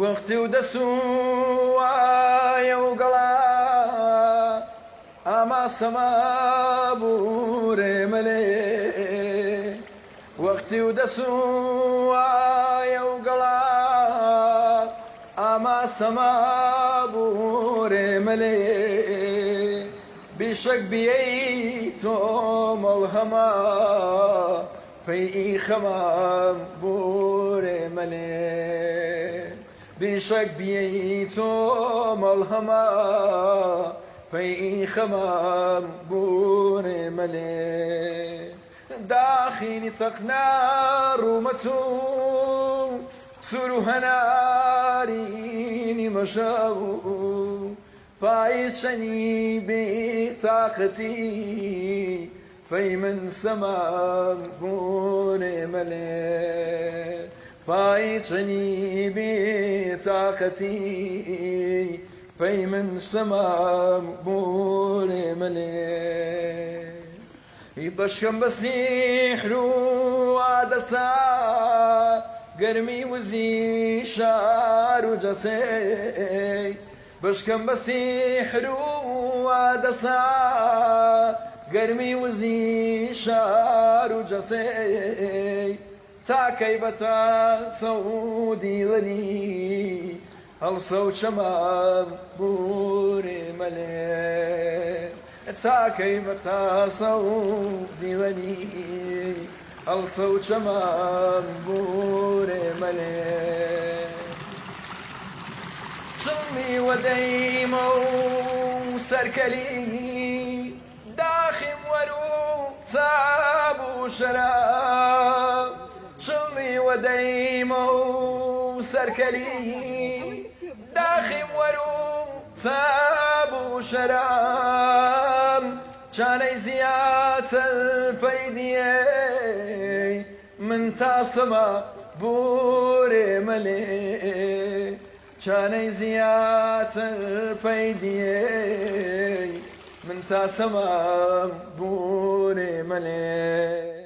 وەختی و دەسووایە و گەڵا ئاما سەما بوورێ مەلێ وەختی و دەسووایە و گەڵا ئاما سەما بوورێ مەلێ بیشەک بیەی تۆ مەڵهەما پەیئی خەمام بوورێ مەلێ بیشەک بیەی تۆ مەڵهەما پەیئی خەمام بوورێ مەلێ داخینی تەقنا ڕوومەتوو سور و هەنارینی مەشەو پای چەنی بێتاقەتی پەی من سەمام بوورێ مەلێ پای چەنی بێتاقەتی پەی من سەمام بوورێ مەلێ بەشکەم بە سیحر و ئادەسا گەرمی وزی شار و جەسەی بەشکەم بە سیحر و ئادەسا گەرمی وزی شار و جەسەی تاکەی بە تاسە و دیڵەنی هەڵسە و چەمام بوورێ مەلێ تاکەی بە تاسە و دیوەنی هەڵسە و چەمام بوورێ مەلێ چڵمی وەدەیمە و سەرکەلی داخیم وەرو چاب و شەراب چڵمی وەدەیمە و سەرکەلی داخیم وەرو چاب و شەراب چانەی زیاتر پەیدیێ من تاسەمە بوورێ مەلێ چانەی زیاتر پەیدیێ من تاسەمە بوورێ مەلێ